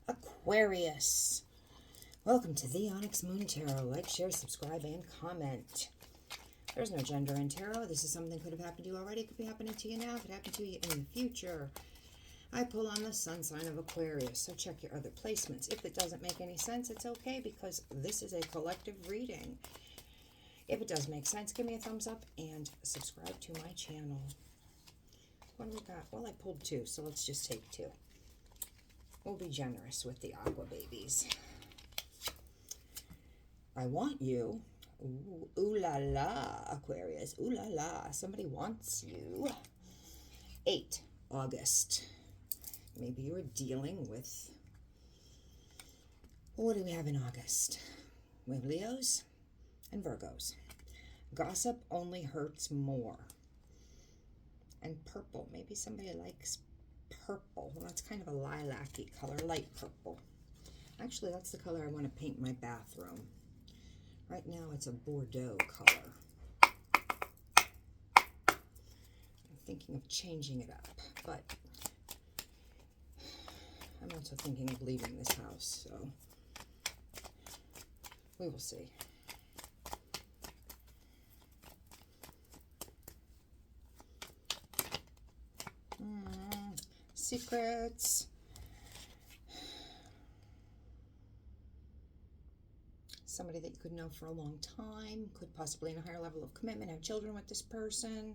Aquarius. Welcome to the Onyx Moon Tarot. Like, share, subscribe, and comment. There's no gender in tarot. This is something that could have happened to you already. It could be happening to you now. It could happen to you in the future. I pull on the sun sign of Aquarius, so check your other placements. If it doesn't make any sense, it's okay, because this is a collective reading. If it does make sense, give me a thumbs up and subscribe to my channel. What do we got? Well, I pulled two, so let's just take two. We'll be generous with the Aqua babies. I want you. Ooh, ooh la la, Aquarius. Ooh la la. Somebody wants you. 8 August. Maybe you're dealing with... What do we have in August? We have Leos and Virgos. Gossip only hurts more. And purple. Maybe somebody likes purple. Well, that's kind of a lilac-y color, light purple. Actually, that's the color I want to paint my bathroom. Right now, it's a Bordeaux color. I'm thinking of changing it up, but I'm also thinking of leaving this house, so we will see. Secrets. Somebody that you could know for a long time, could possibly in a higher level of commitment, have children with this person.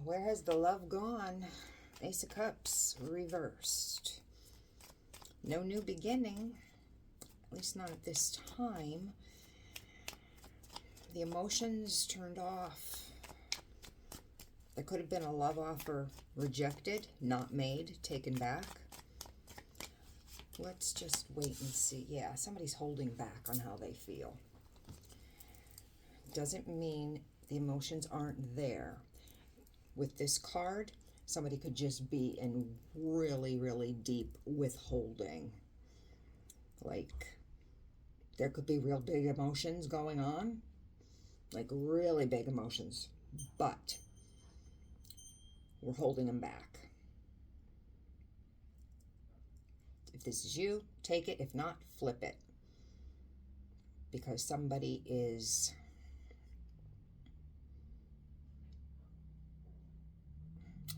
Where has the love gone? Ace of Cups, reversed. No new beginning, at least not at this time. The emotions turned off. There could have been a love offer rejected, not made, taken back. Let's just wait and see. Yeah, somebody's holding back on how they feel. Doesn't mean the emotions aren't there. With this card, somebody could just be in really, really deep withholding. Like, there could be real big emotions going on. Like, really big emotions. But we're holding them back. If this is you, take it. If not, flip it. Because somebody is...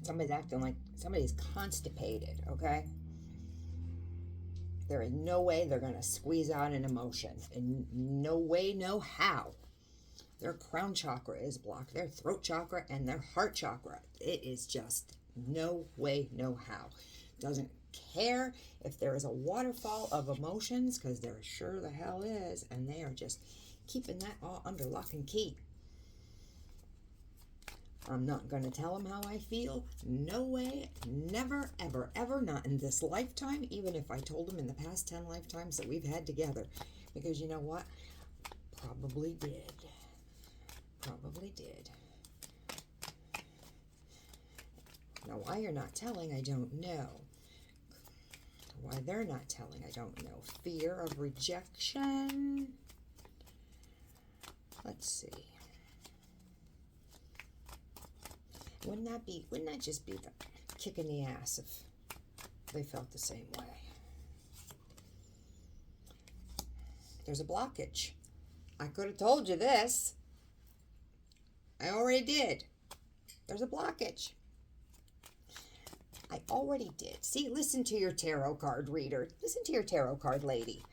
Somebody's acting like somebody's constipated, okay? There is no way they're going to squeeze out an emotion. And no way, no how. Their crown chakra is blocked. Their throat chakra and their heart chakra. It is just no way, no how. Doesn't care if there is a waterfall of emotions, because there sure the hell is. And they are just keeping that all under lock and key. I'm not going to tell them how I feel. No way. Never, ever, ever. Not in this lifetime. Even if I told them in the past 10 lifetimes that we've had together. Because you know what? Probably did. Probably did. Now, why you're not telling, I don't know. Why they're not telling, I don't know. Fear of rejection. Let's see. Wouldn't that just be the kick in the ass if they felt the same way? There's a blockage. I could have told you this. I already did. There's a blockage. I already did. See, listen to your tarot card reader. Listen to your tarot card lady.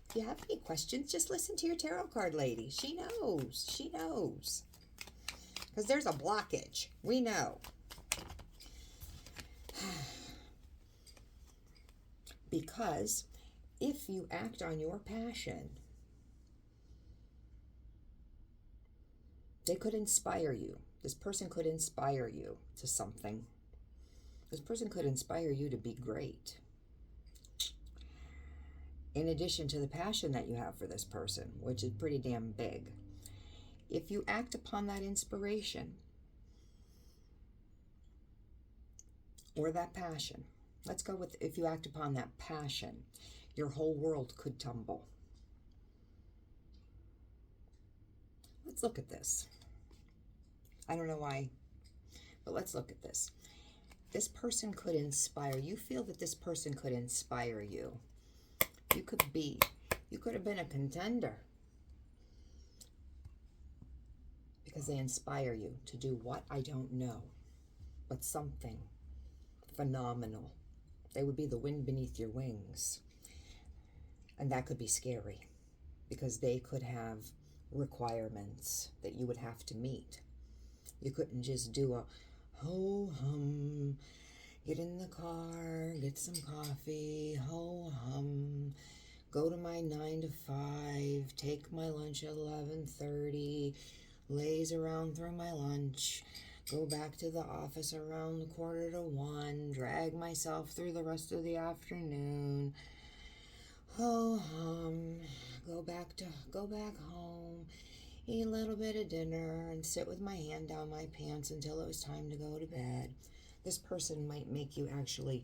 If you have any questions, just listen to your tarot card lady. She knows. She knows. Because there's a blockage. We know. Because if you act on your passion, they could inspire you. This person could inspire you to something. This person could inspire you to be great. In addition to the passion that you have for this person, which is pretty damn big. If you act upon that inspiration or that passion, let's go with if you act upon that passion, your whole world could tumble. let's look at this. I don't know why, but let's look at this. This person could inspire. You feel that this person could inspire you. You could have been a contender. Because they inspire you to do what? I don't know. But something phenomenal. They would be the wind beneath your wings. And that could be scary. Because they could have requirements that you would have to meet. You couldn't just do a ho-hum, get in the car, get some coffee, ho-hum, go to my 9 to 5, take my lunch at 11:30, laze around through my lunch, go back to the office around the 1:45, drag myself through the rest of the afternoon, ho-hum, go back home, eat a little bit of dinner, and sit with my hand down my pants until it was time to go to bed. This person might make you actually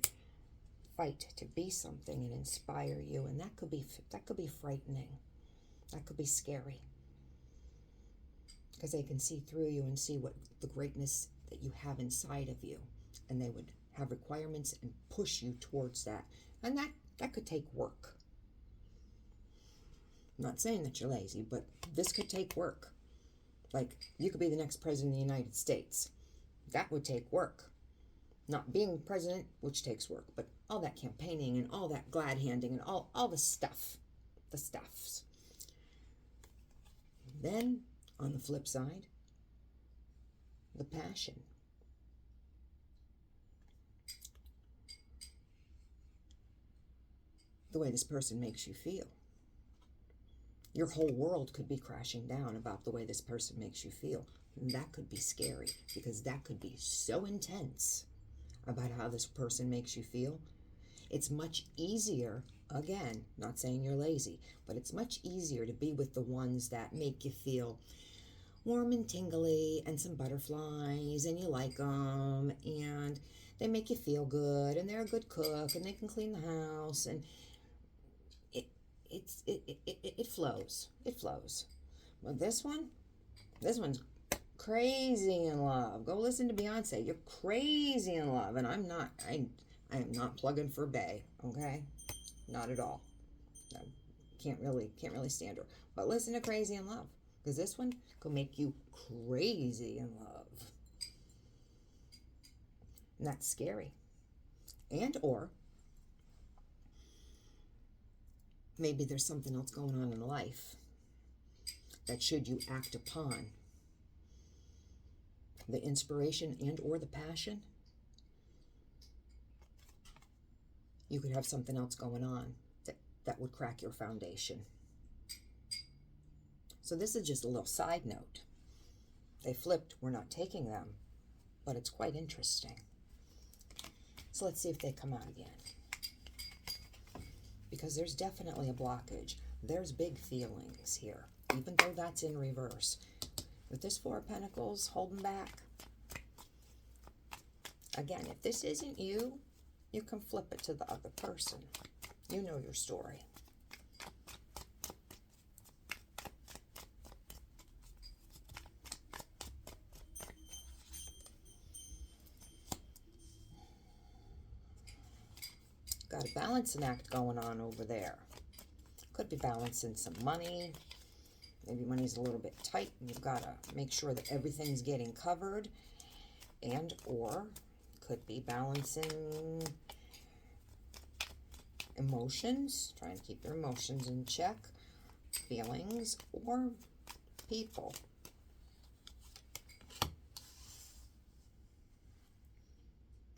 fight to be something and inspire you, and that could be frightening. That could be scary. Because they can see through you and see what the greatness that you have inside of you, and they would have requirements and push you towards that. And that could take work. I'm not saying that you're lazy, but this could take work. Like, you could be the next president of the United States. That would take work. Not being president, which takes work, but all that campaigning and all that glad handing and all the stuff. The stuffs. Then, on the flip side, the passion. The way this person makes you feel. Your whole world could be crashing down about the way this person makes you feel. And that could be scary, because that could be so intense about how this person makes you feel. It's much easier, again, not saying you're lazy, but it's much easier to be with the ones that make you feel warm and tingly and some butterflies, and you like them, and they make you feel good, and they're a good cook, and they can clean the house, and it flows. It flows. But this one's crazy in love. Go listen to Beyonce. You're crazy in love, and I am not plugging for Bey, okay? Not at all. I can't really stand her. But listen to Crazy in Love, because this one could make you crazy in love. And that's scary. And or maybe there's something else going on in life that, should you act upon the inspiration and or the passion, you could have something else going on that would crack your foundation. So this is just a little side note. They flipped. We're not taking them, but it's quite interesting. So let's see if they come out again. Because there's definitely a blockage. There's big feelings here, even though that's in reverse. With this Four of Pentacles holding back, again, if this isn't you, you can flip it to the other person. You know your story. Got a balancing act going on over there. Could be balancing some money. Maybe money's a little bit tight and you've got to make sure that everything's getting covered. And or could be balancing emotions, trying to keep your emotions in check, feelings, or people.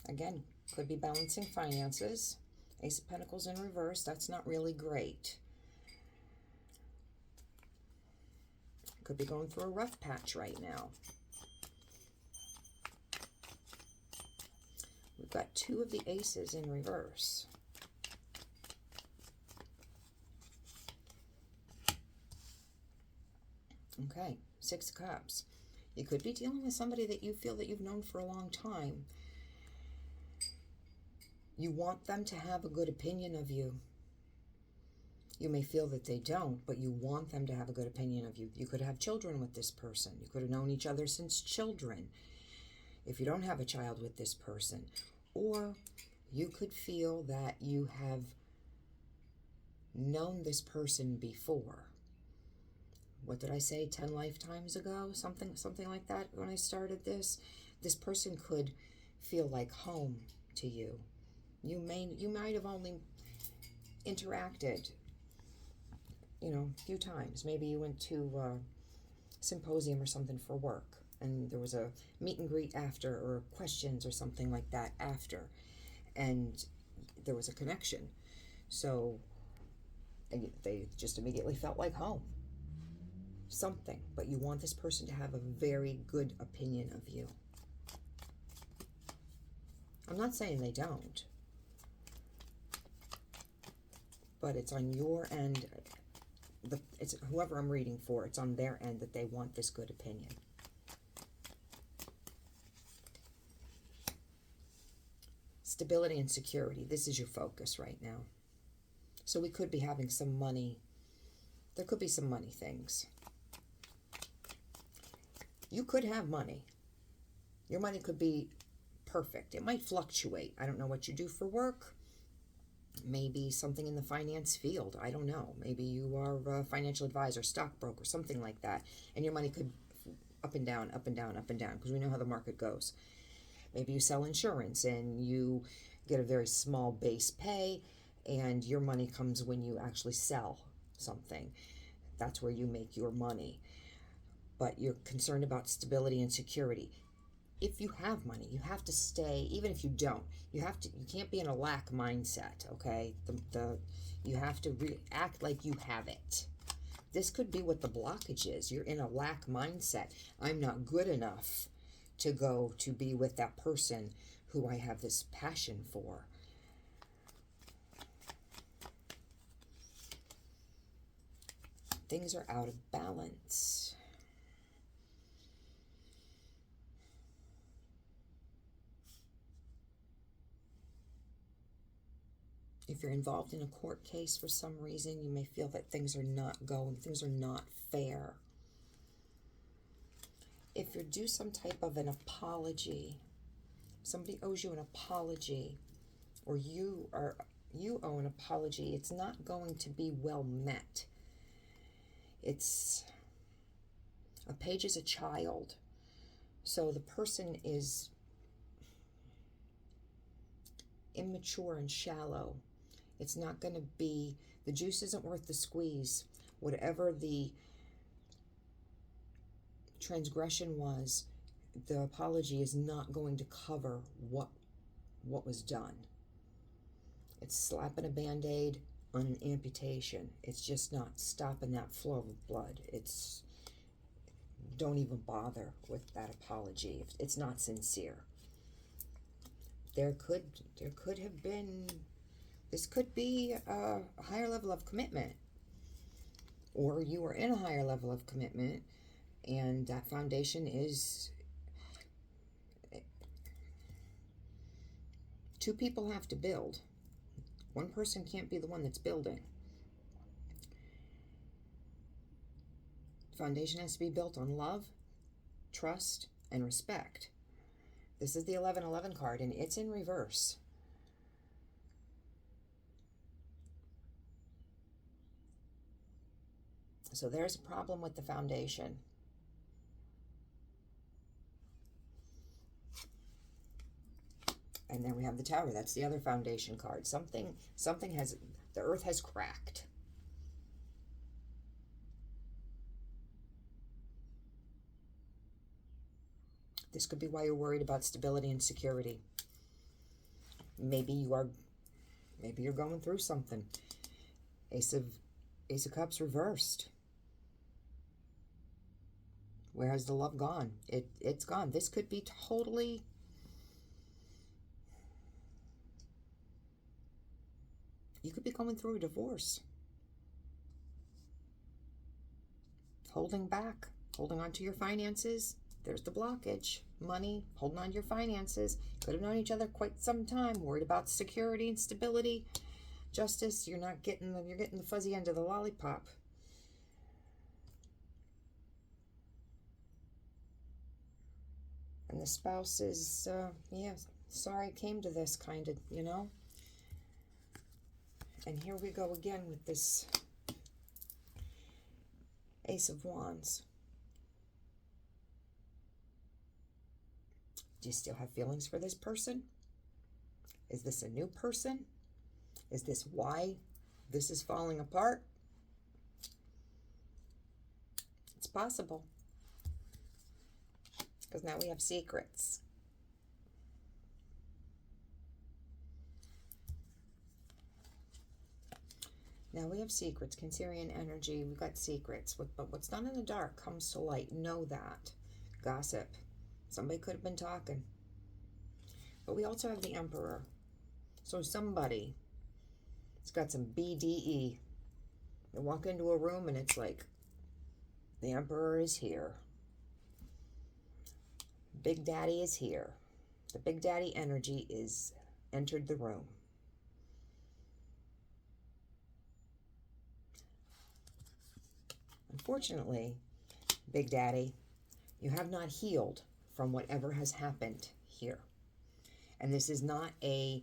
Again, could be balancing finances. Ace of Pentacles in reverse, that's not really great. Could be going through a rough patch right now. We've got two of the aces in reverse. Okay, Six of Cups. You could be dealing with somebody that you feel that you've known for a long time. You want them to have a good opinion of you. You may feel that they don't, but you want them to have a good opinion of you. You could have children with this person. You could have known each other since children if you don't have a child with this person. Or you could feel that you have known this person before. What did I say, 10 lifetimes ago? Something like that when I started this. This person could feel like home to you. You might have only interacted, a few times. Maybe you went to a symposium or something for work, and there was a meet and greet after, or questions or something like that after, and there was a connection. So they just immediately felt like home. Something, but you want this person to have a very good opinion of you. I'm not saying they don't, but it's on your end. It's whoever I'm reading for, it's on their end that they want this good opinion. Stability and security. This is your focus right now. So we could be having some money. There could be some money things. You could have money. Your money could be perfect. It might fluctuate. I don't know what you do for work. Maybe something in the finance field. I don't know. Maybe you are a financial advisor, stockbroker, something like that. And your money could up and down, up and down, up and down, because we know how the market goes. Maybe you sell insurance and you get a very small base pay, and your money comes when you actually sell something. That's where you make your money. But you're concerned about stability and security. If you have money, you have to stay. Even if you don't, you can't be in a lack mindset. Okay, you have to act like you have it. This could be what the blockage is. You're in a lack mindset. I'm not good enough to go to be with that person who I have this passion for. Things are out of balance. If you're involved in a court case for some reason, you may feel that things are not fair. If you're due some type of an apology, somebody owes you an apology, or you owe an apology, it's not going to be well met. A page is a child, so the person is immature and shallow. It's not going to be, the juice isn't worth the squeeze. Whatever the transgression was, the apology is not going to cover what was done. It's slapping a Band-Aid on an amputation. It's just not stopping that flow of blood. Don't even bother with that apology if it's not sincere. There could have been, this could be a higher level of commitment, or you are in a higher level of commitment, and that foundation is, two people have to build. One person can't be the one that's building. Foundation has to be built on love, trust, and respect. This is the 1111 card, and it's in reverse. So there's a problem with the foundation. And then we have the Tower. That's the other foundation card. Something has, the earth has cracked. This could be why you're worried about stability and security. Maybe you're going through something. Ace of Cups reversed. Where has the love gone? It's gone. This could be totally, you could be going through a divorce. Holding back, holding on to your finances. There's the blockage. Money, holding on to your finances. Could have known each other quite some time, worried about security and stability. Justice, you're not getting you're getting the fuzzy end of the lollipop. And the spouse is, yeah, sorry it came to this, kind of, you know. And here we go again with this Ace of Wands. Do you still have feelings for this person? Is this a new person? Is this why this is falling apart? It's possible. Because now we have secrets. Now we have secrets. Cancerian energy. We've got secrets. But what's done in the dark comes to light. Know that. Gossip. Somebody could have been talking. But we also have the Emperor. So somebody has got some BDE. They walk into a room and it's like, the Emperor is here. Big Daddy is here. The Big Daddy energy is entered the room. Unfortunately, Big Daddy, you have not healed from whatever has happened here. And this is not a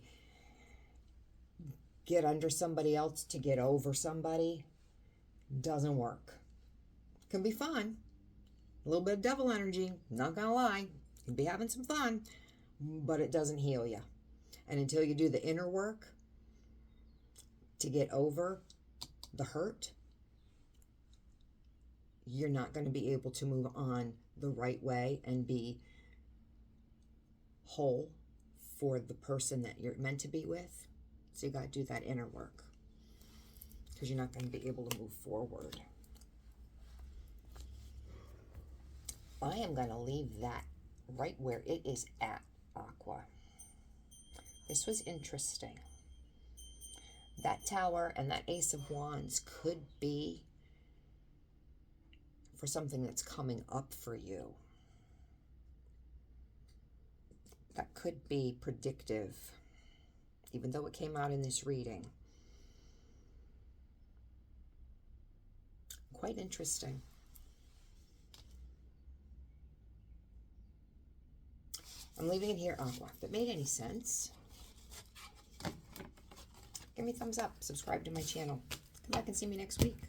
get under somebody else to get over somebody. Doesn't work. Can be fun. A little bit of devil energy, not gonna lie. You'll be having some fun, but it doesn't heal you. And until you do the inner work to get over the hurt, you're not going to be able to move on the right way and be whole for the person that you're meant to be with. So you got to do that inner work, because you're not going to be able to move forward. I am going to leave that right where it is at, Aqua. This was interesting. That Tower and that Ace of Wands could be for something that's coming up for you. That could be predictive, even though it came out in this reading. Quite interesting. I'm leaving it here, Aqua. If it made any sense, give me a thumbs up. Subscribe to my channel. Come back and see me next week.